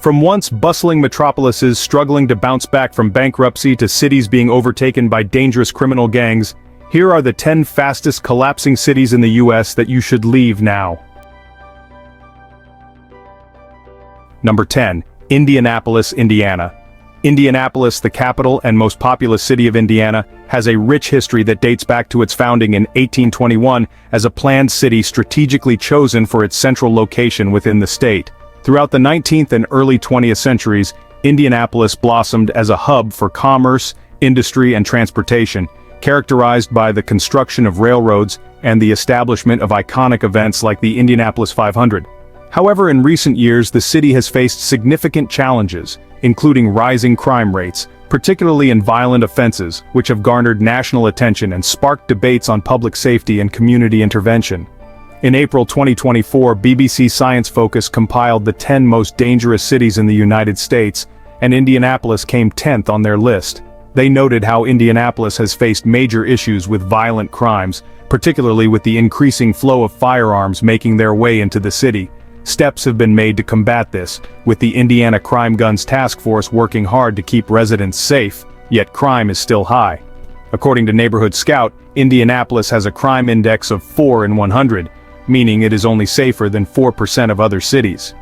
From once bustling metropolises struggling to bounce back from bankruptcy to cities being overtaken by dangerous criminal gangs, here are the 10 fastest collapsing cities in the US that you should leave now. Number 10. Indianapolis, Indiana. Indianapolis, the capital and most populous city of Indiana, has a rich history that dates back to its founding in 1821 as a planned city strategically chosen for its central location within the state. Throughout the 19th and early 20th centuries, Indianapolis blossomed as a hub for commerce, industry and transportation, characterized by the construction of railroads and the establishment of iconic events like the Indianapolis 500. However, in recent years the city has faced significant challenges, including rising crime rates, particularly in violent offenses, which have garnered national attention and sparked debates on public safety and community intervention. In April 2024, BBC Science Focus compiled the 10 most dangerous cities in the United States, and Indianapolis came 10th on their list. They noted how Indianapolis has faced major issues with violent crimes, particularly with the increasing flow of firearms making their way into the city. Steps have been made to combat this, with the Indiana Crime Guns Task Force working hard to keep residents safe, yet crime is still high. According to Neighborhood Scout, Indianapolis has a crime index of 4 in 100, meaning it is only safer than 4% of other cities.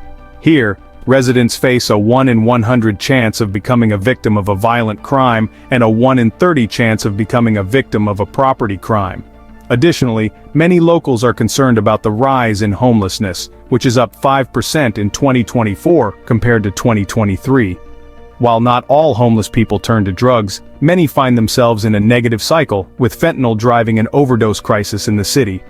Here, residents face a 1 in 100 chance of becoming a victim of a violent crime and a 1 in 30 chance of becoming a victim of a property crime. Additionally, many locals are concerned about the rise in homelessness, which is up 5% in 2024 compared to 2023. While not all homeless people turn to drugs, many find themselves in a negative cycle, with fentanyl driving an overdose crisis in the city.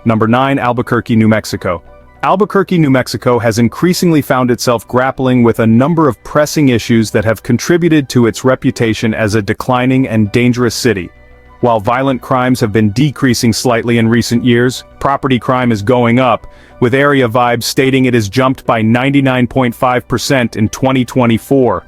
Number 9. Albuquerque, New Mexico. Albuquerque, New Mexico has increasingly found itself grappling with a number of pressing issues that have contributed to its reputation as a declining and dangerous city. While violent crimes have been decreasing slightly in recent years, property crime is going up, with Area Vibes stating it has jumped by 99.5% in 2024.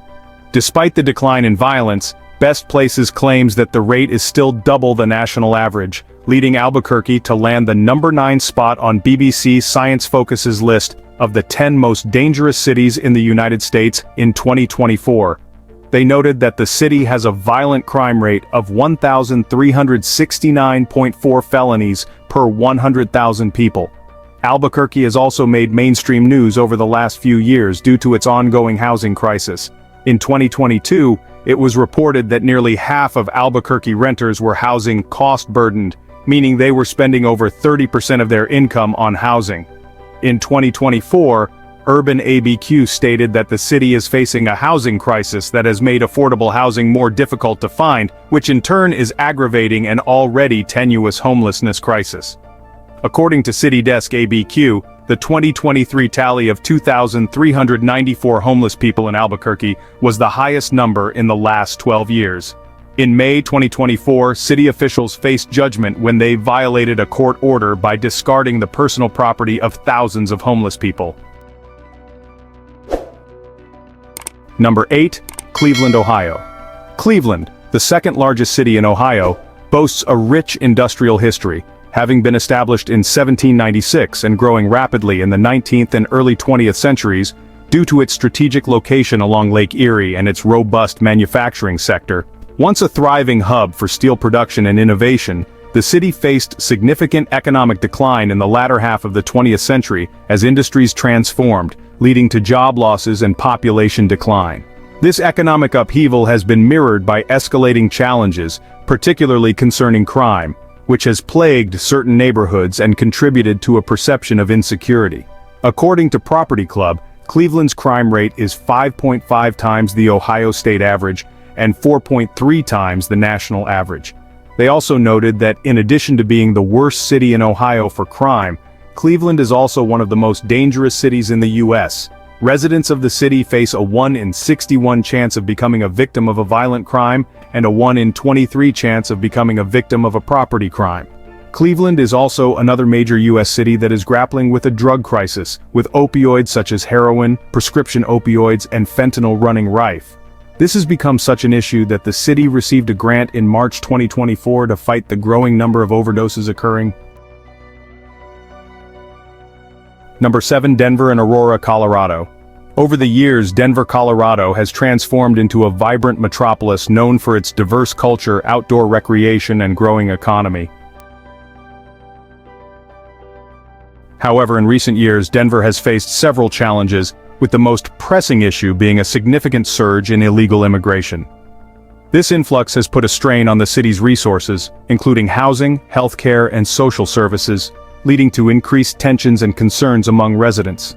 Despite the decline in violence, Best Places claims that the rate is still double the national average, leading Albuquerque to land the number 9 spot on BBC Science Focus's list of the 10 most dangerous cities in the United States in 2024. They noted that the city has a violent crime rate of 1,369.4 felonies per 100,000 people. Albuquerque has also made mainstream news over the last few years due to its ongoing housing crisis. In 2022, it was reported that nearly half of Albuquerque renters were housing cost-burdened, meaning they were spending over 30% of their income on housing. In 2024, Urban ABQ stated that the city is facing a housing crisis that has made affordable housing more difficult to find, which in turn is aggravating an already tenuous homelessness crisis. According to CityDesk ABQ, the 2023 tally of 2,394 homeless people in Albuquerque was the highest number in the last 12 years. In May 2024, city officials faced judgment when they violated a court order by discarding the personal property of thousands of homeless people. Number 8. Cleveland, Ohio. Cleveland, the second largest city in Ohio, boasts a rich industrial history, having been established in 1796 and growing rapidly in the 19th and early 20th centuries due to its strategic location along Lake Erie and its robust manufacturing sector. Once a thriving hub for steel production and innovation, the city faced significant economic decline in the latter half of the 20th century as industries transformed, leading to job losses and population decline. This economic upheaval has been mirrored by escalating challenges, particularly concerning crime, which has plagued certain neighborhoods and contributed to a perception of insecurity. According to Property Club, Cleveland's crime rate is 5.5 times the Ohio state average and 4.3 times the national average. They also noted that in addition to being the worst city in Ohio for crime, Cleveland is also one of the most dangerous cities in the U.S. Residents of the city face a 1 in 61 chance of becoming a victim of a violent crime and a 1 in 23 chance of becoming a victim of a property crime. Cleveland is also another major U.S. city that is grappling with a drug crisis, with opioids such as heroin, prescription opioids, and fentanyl running rife. This has become such an issue that the city received a grant in March 2024 to fight the growing number of overdoses occurring. Number 7. Denver and Aurora, Colorado. Over the years, Denver, Colorado has transformed into a vibrant metropolis known for its diverse culture, outdoor recreation, and growing economy. However, in recent years, Denver has faced several challenges, with the most pressing issue being a significant surge in illegal immigration. This influx has put a strain on the city's resources, including housing, healthcare, and social services, leading to increased tensions and concerns among residents.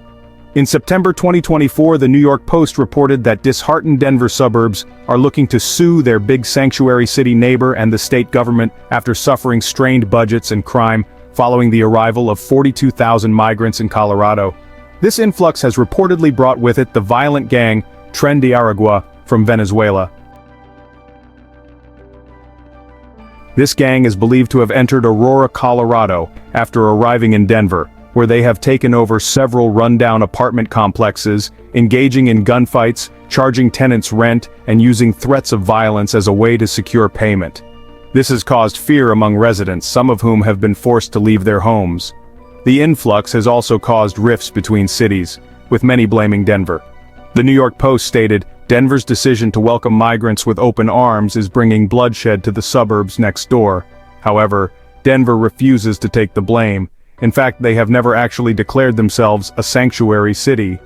In September 2024, the New York Post reported that disheartened Denver suburbs are looking to sue their big sanctuary city neighbor and the state government after suffering strained budgets and crime following the arrival of 42,000 migrants in Colorado. This influx has reportedly brought with it the violent gang Tren di Aragua from Venezuela. This gang is believed to have entered Aurora, Colorado, after arriving in Denver, where they have taken over several rundown apartment complexes, engaging in gunfights, charging tenants rent, and using threats of violence as a way to secure payment. This has caused fear among residents, some of whom have been forced to leave their homes. The influx has also caused rifts between cities, with many blaming Denver. The New York Post stated, "Denver's decision to welcome migrants with open arms is bringing bloodshed to the suburbs next door." However, Denver refuses to take the blame. In fact, they have never actually declared themselves a sanctuary city.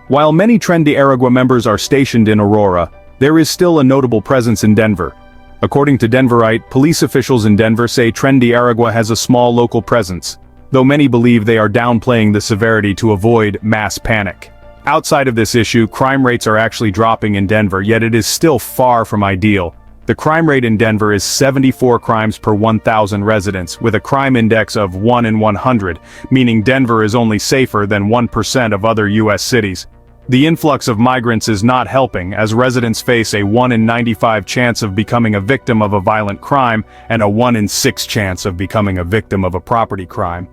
While many Tren di Aragua members are stationed in Aurora, there is still a notable presence in Denver. According to Denverite, police officials in Denver say Tren di Aragua has a small local presence, though many believe they are downplaying the severity to avoid mass panic. Outside of this issue, crime rates are actually dropping in Denver, yet it is still far from ideal. The crime rate in Denver is 74 crimes per 1,000 residents, with a crime index of 1 in 100, meaning Denver is only safer than 1% of other U.S. cities. The influx of migrants is not helping, as residents face a 1 in 95 chance of becoming a victim of a violent crime and a 1 in 6 chance of becoming a victim of a property crime.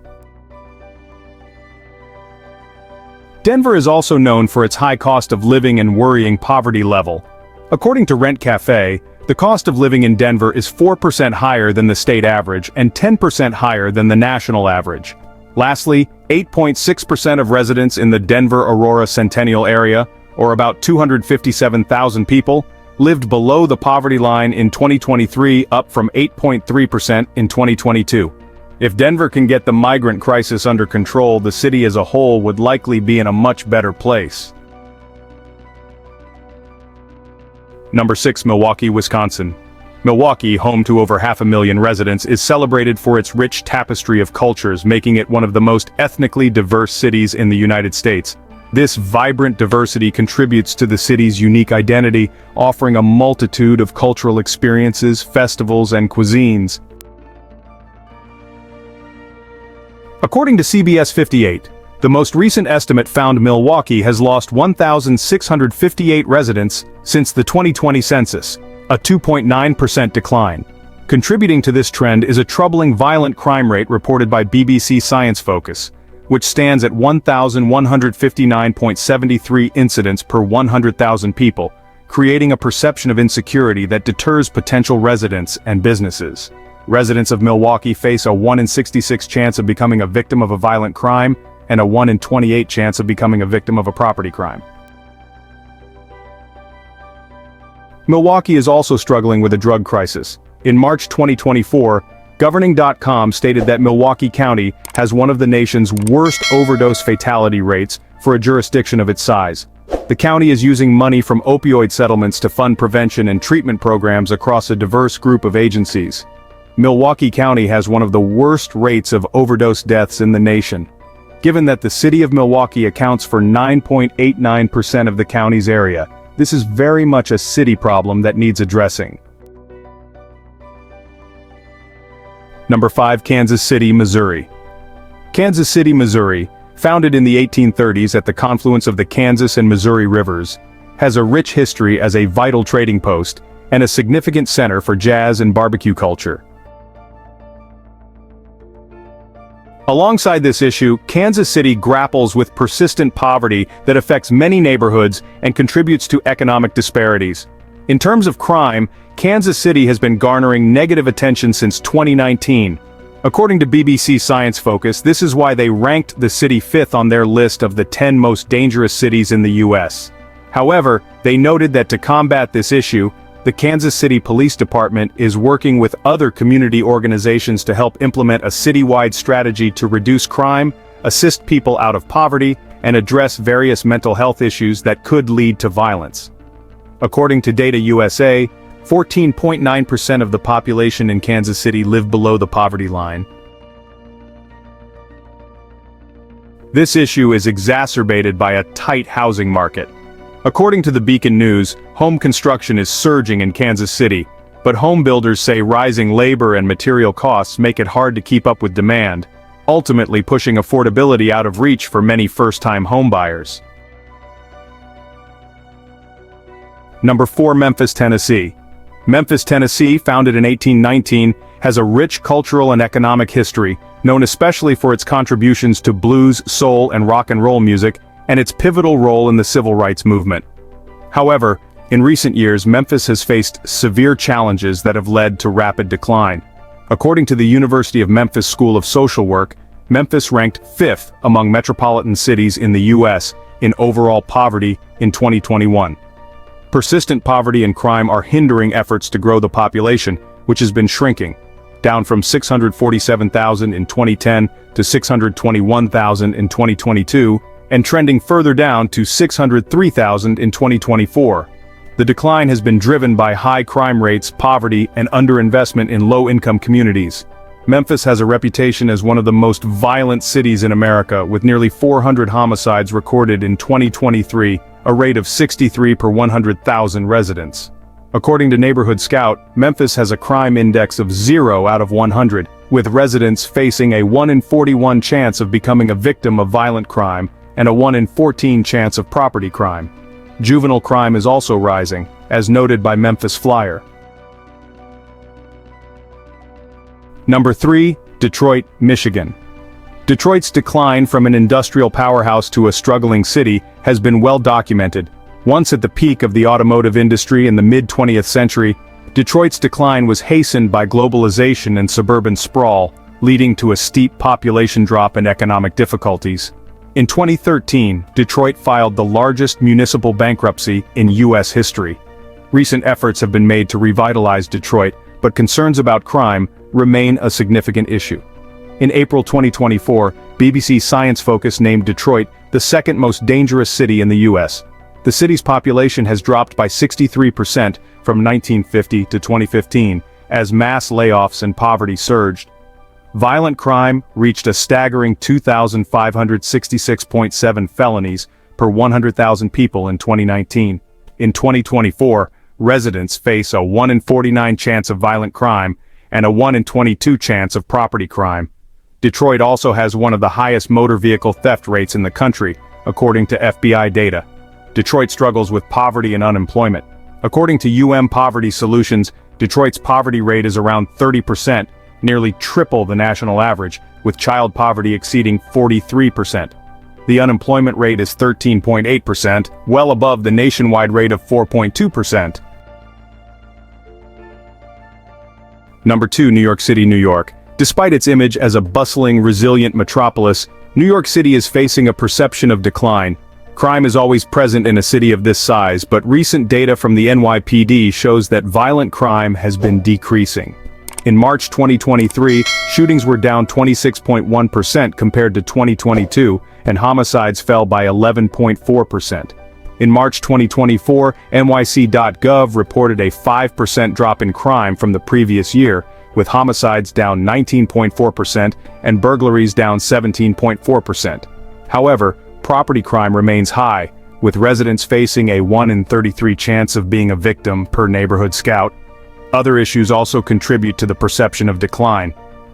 Denver is also known for its high cost of living and worrying poverty level. According to Rent Cafe, the cost of living in Denver is 4% higher than the state average and 10% higher than the national average. Lastly, 8.6% of residents in the Denver-Aurora Centennial area, or about 257,000 people, lived below the poverty line in 2023, up from 8.3% in 2022. If Denver can get the migrant crisis under control, the city as a whole would likely be in a much better place. Number 6. Milwaukee, Wisconsin. Milwaukee, home to over 500,000 residents, is celebrated for its rich tapestry of cultures, making it one of the most ethnically diverse cities in the United States. This vibrant diversity contributes to the city's unique identity, offering a multitude of cultural experiences, festivals, and cuisines. According to CBS 58, the most recent estimate found Milwaukee has lost 1,658 residents since the 2020 census, a 2.9% decline. Contributing to this trend is a troubling violent crime rate reported by BBC Science Focus, which stands at 1,159.73 incidents per 100,000 people, creating a perception of insecurity that deters potential residents and businesses. Residents of Milwaukee face a 1 in 66 chance of becoming a victim of a violent crime and a 1 in 28 chance of becoming a victim of a property crime. Milwaukee is also struggling with a drug crisis. In March 2024, Governing.com stated that Milwaukee County has one of the nation's worst overdose fatality rates for a jurisdiction of its size. The county is using money from opioid settlements to fund prevention and treatment programs across a diverse group of agencies. Milwaukee County has one of the worst rates of overdose deaths in the nation. Given that the city of Milwaukee accounts for 9.89% of the county's area, this is very much a city problem that needs addressing. Number 5. Kansas City, Missouri. Kansas City, Missouri, founded in the 1830s at the confluence of the Kansas and Missouri rivers, has a rich history as a vital trading post and a significant center for jazz and barbecue culture. Alongside this issue, Kansas City grapples with persistent poverty that affects many neighborhoods and contributes to economic disparities. In terms of crime, Kansas City has been garnering negative attention since 2019. According to BBC Science Focus, this is why they ranked the city 5th on their list of the 10 most dangerous cities in the US. However, they noted that to combat this issue, the Kansas City Police Department is working with other community organizations to help implement a citywide strategy to reduce crime, assist people out of poverty, and address various mental health issues that could lead to violence. According to Data USA, 14.9% of the population in Kansas City live below the poverty line. This issue is exacerbated by a tight housing market. According to the Beacon News, home construction is surging in Kansas City, but home builders say rising labor and material costs make it hard to keep up with demand, ultimately pushing affordability out of reach for many first-time homebuyers. Number 4. Memphis, Tennessee. Memphis, Tennessee, founded in 1819, has a rich cultural and economic history, known especially for its contributions to blues, soul, and rock and roll music, and its pivotal role in the civil rights movement. However, in recent years, Memphis has faced severe challenges that have led to rapid decline. According to the University of Memphis School of Social Work, Memphis ranked 5th among metropolitan cities in the U.S. in overall poverty in 2021. Persistent poverty and crime are hindering efforts to grow the population, which has been shrinking, down from 647,000 in 2010 to 621,000 in 2022, and trending further down to 603,000 in 2024. The decline has been driven by high crime rates, poverty, and underinvestment in low-income communities. Memphis has a reputation as one of the most violent cities in America, with nearly 400 homicides recorded in 2023, a rate of 63 per 100,000 residents. According to Neighborhood Scout, Memphis has a crime index of 0 out of 100, with residents facing a 1 in 41 chance of becoming a victim of violent crime and a 1 in 14 chance of property crime. Juvenile crime is also rising, as noted by Memphis Flyer. Number 3. Detroit, Michigan. Detroit's decline from an industrial powerhouse to a struggling city has been well documented. Once at the peak of the automotive industry in the mid-20th century, Detroit's decline was hastened by globalization and suburban sprawl, leading to a steep population drop and economic difficulties. In 2013, Detroit filed the largest municipal bankruptcy in U.S. history. Recent efforts have been made to revitalize Detroit, but concerns about crime remain a significant issue. In April 2024, BBC Science Focus named Detroit the second most dangerous city in the U.S. The city's population has dropped by 63% from 1950 to 2015, as mass layoffs and poverty surged. Violent crime reached a staggering 2,566.7 felonies per 100,000 people in 2019. In 2024, residents face a 1 in 49 chance of violent crime and a 1 in 22 chance of property crime. Detroit also has one of the highest motor vehicle theft rates in the country, according to FBI data. Detroit struggles with poverty and unemployment. According to Poverty Solutions, Detroit's poverty rate is around 30%, nearly triple the national average, with child poverty exceeding 43%. The unemployment rate is 13.8%, well above the nationwide rate of 4.2%. Number 2. New York City, New York. Despite its image as a bustling, resilient metropolis, New York City is facing a perception of decline. Crime is always present in a city of this size, but recent data from the NYPD shows that violent crime has been decreasing. In March 2023, shootings were down 26.1% compared to 2022, and homicides fell by 11.4%. In March 2024, NYC.gov reported a 5% drop in crime from the previous year, with homicides down 19.4% and burglaries down 17.4%. However, property crime remains high, with residents facing a 1 in 33 chance of being a victim per Neighborhood Scout. Other issues also contribute to the perception of decline.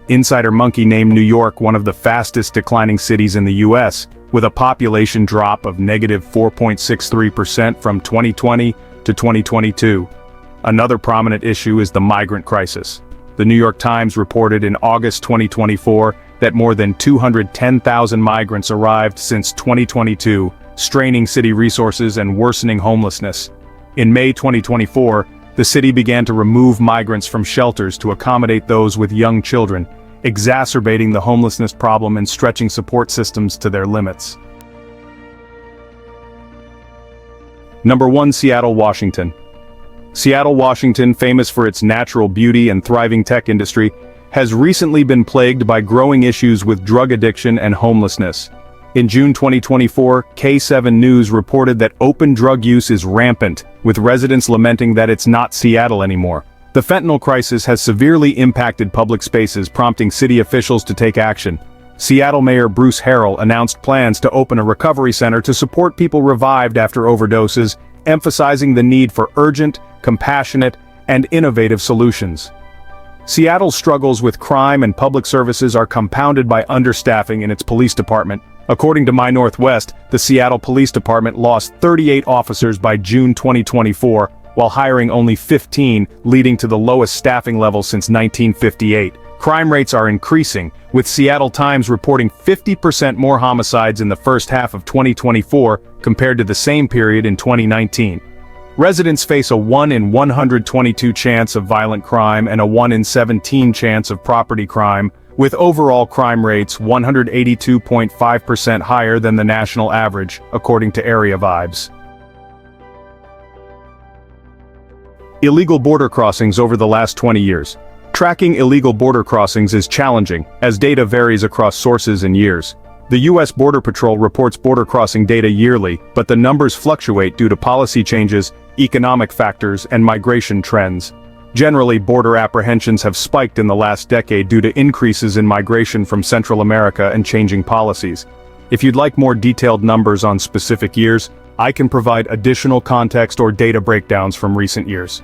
Insider Monkey named New York one of the fastest declining cities in the U.S., with a population drop of negative 4.63% from 2020 to 2022. Another prominent issue is the migrant crisis. The New York Times reported in August 2024 that more than 210,000 migrants arrived since 2022, straining city resources and worsening homelessness. In May 2024, the city began to remove migrants from shelters to accommodate those with young children, exacerbating the homelessness problem and stretching support systems to their limits. Number 1. Seattle, Washington. Seattle, Washington, famous for its natural beauty and thriving tech industry, has recently been plagued by growing issues with drug addiction and homelessness. In June 2024, K7 News reported that open drug use is rampant, with residents lamenting that it's not Seattle anymore. The fentanyl crisis has severely impacted public spaces, prompting city officials to take action. Seattle Mayor Bruce Harrell announced plans to open a recovery center to support people revived after overdoses, emphasizing the need for urgent, compassionate, and innovative solutions. Seattle's struggles with crime and public services are compounded by understaffing in its police department. According to My Northwest, the Seattle Police Department lost 38 officers by June 2024, while hiring only 15, leading to the lowest staffing level since 1958. Crime rates are increasing, with Seattle Times reporting 50% more homicides in the first half of 2024 compared to the same period in 2019. Residents face a 1 in 122 chance of violent crime and a 1 in 17 chance of property crime, with overall crime rates 182.5% higher than the national average, according to Area Vibes. Illegal border crossings over the last 20 years. Tracking illegal border crossings is challenging, as data varies across sources and years. The U.S. Border Patrol reports border crossing data yearly, but the numbers fluctuate due to policy changes, economic factors, and migration trends. Generally, border apprehensions have spiked in the last decade due to increases in migration from Central America and changing policies. If you'd like more detailed numbers on specific years, I can provide additional context or data breakdowns from recent years.